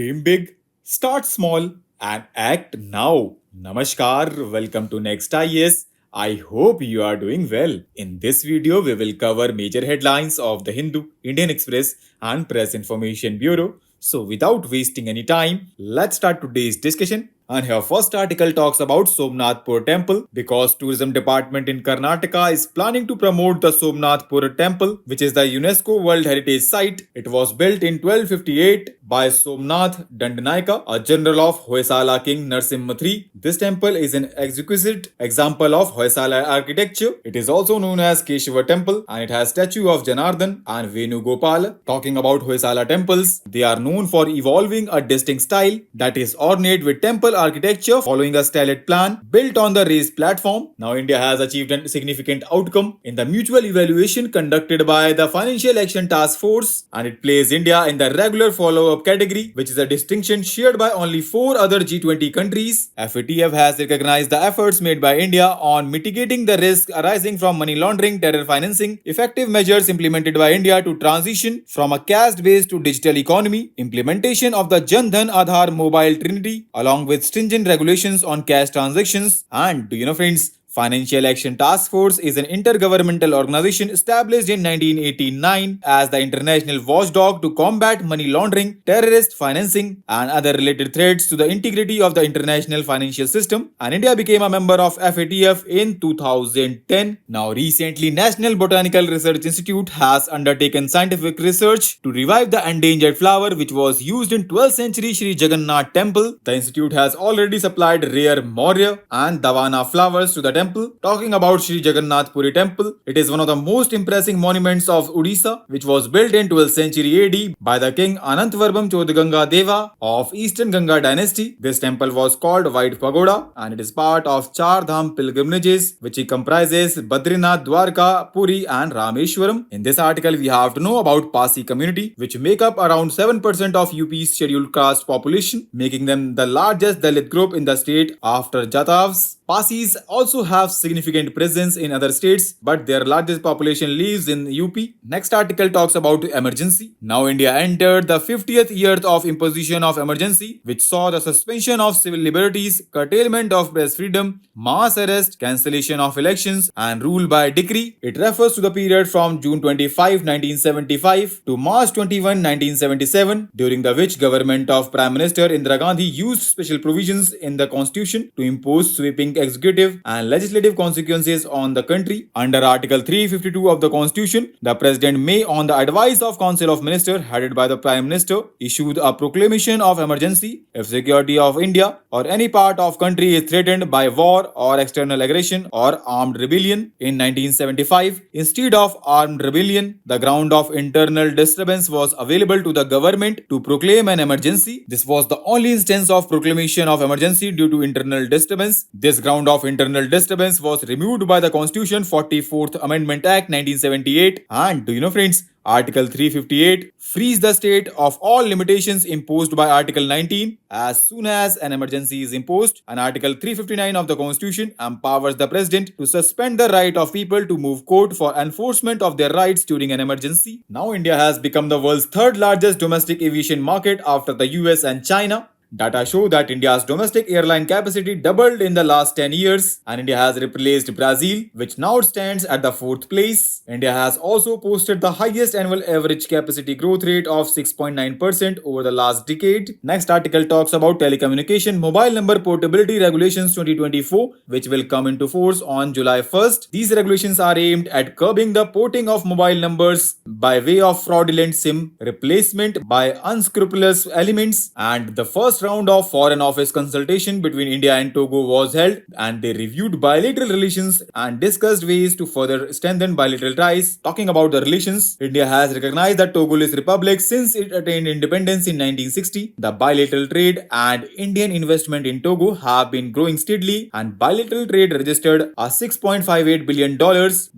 Dream big, start small, and act now. Namaskar, welcome to Next IS. I hope you are doing well. In this video, we will cover major headlines of the Hindu, Indian Express, and Press Information Bureau. So, without wasting any time, let's start today's discussion. And her first article talks about Somnathpur Temple because tourism department in Karnataka is planning to promote the Somnathpur Temple, which is the UNESCO World Heritage Site. It was built in 1258 by Somnath Dandanaika, a general of Hoysala King Narsimha III. This temple is an exquisite example of Hoysala architecture. It is also known as Keshava Temple and it has statue of Janardhan and Venugopal. Talking about Hoysala temples, they are known for evolving a distinct style that is ornate with temple architecture following a stylised plan built on the raised platform. Now India has achieved a significant outcome in the mutual evaluation conducted by the Financial Action Task Force and it places India in the regular follow-up category, which is a distinction shared by only 4 other G20 countries. FATF has recognized the efforts made by India on mitigating the risk arising from money laundering, terror financing, effective measures implemented by India to transition from a caste-based to digital economy, implementation of the Jan Dhan Aadhaar mobile trinity along with stringent regulations on cash transactions. And do you know, friends, Financial Action Task Force is an intergovernmental organization established in 1989 as the international watchdog to combat money laundering, terrorist financing, and other related threats to the integrity of the international financial system. And India became a member of FATF in 2010. Now, recently, National Botanical Research Institute has undertaken scientific research to revive the endangered flower which was used in 12th century Sri Jagannath Temple. The institute has already supplied rare Maurya and Davana flowers to the temple. Talking about Sri Jagannath Puri Temple, it is one of the most impressive monuments of Odisha, which was built in 12th century AD by the king Anantvarvam Chodganga Deva of Eastern Ganga dynasty. This temple was called White Pagoda and it is part of Char Dham pilgrimages, which comprises Badrinath, Dwarka, Puri, and Rameshwaram. In this article, we have to know about Pasi community, which make up around 7% of UP's scheduled caste population, making them the largest Dalit group in the state after Jatavs. Pasis also have significant presence in other states, but their largest population lives in UP. Next article talks about emergency. Now India entered the 50th year of imposition of emergency, which saw the suspension of civil liberties, curtailment of press freedom, mass arrest, cancellation of elections, and rule by decree. It refers to the period from June 25, 1975 to March 21, 1977, during the which government of Prime Minister Indira Gandhi used special provisions in the constitution to impose sweeping executive and legislative consequences on the country. Under Article 352 of the Constitution, the President may, on the advice of Council of Ministers headed by the Prime Minister, issue a proclamation of emergency if security of India or any part of country is threatened by war or external aggression or armed rebellion. In 1975, instead of armed rebellion, the ground of internal disturbance was available to the government to proclaim an emergency. This was the only instance of proclamation of emergency due to internal disturbance. This ground of internal disturbance was removed by the Constitution 44th Amendment Act 1978. And do you know, friends, Article 358 frees the state of all limitations imposed by Article 19 as soon as an emergency is imposed, and Article 359 of the Constitution empowers the President to suspend the right of people to move court for enforcement of their rights during an emergency. Now India has become the world's third largest domestic aviation market after the US and China. Data show that India's domestic airline capacity doubled in the last 10 years and India has replaced Brazil, which now stands at the 4th place. India has also posted the highest annual average capacity growth rate of 6.9% over the last decade. Next article talks about telecommunication mobile number portability regulations 2024, which will come into force on July 1st. These regulations are aimed at curbing the porting of mobile numbers by way of fraudulent SIM replacement by unscrupulous elements, and the first round of Foreign Office consultation between India and Togo was held and they reviewed bilateral relations and discussed ways to further strengthen bilateral ties. Talking about the relations, India has recognized the Togolese Republic since it attained independence in 1960. The bilateral trade and Indian investment in Togo have been growing steadily and bilateral trade registered a $6.58 billion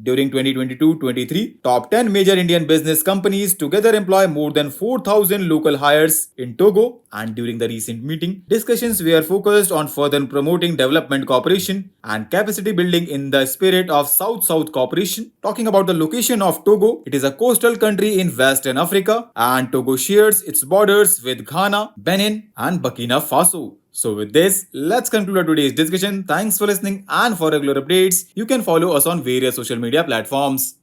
during 2022-23. Top 10 major Indian business companies together employ more than 4,000 local hires in Togo, and during the recent urgent meeting. Discussions were focused on further promoting development cooperation and capacity building in the spirit of South-South cooperation. Talking about the location of Togo, it is a coastal country in Western Africa, and Togo shares its borders with Ghana, Benin, and Burkina Faso. So with this, let's conclude today's discussion. Thanks for listening, and for regular updates, you can follow us on various social media platforms.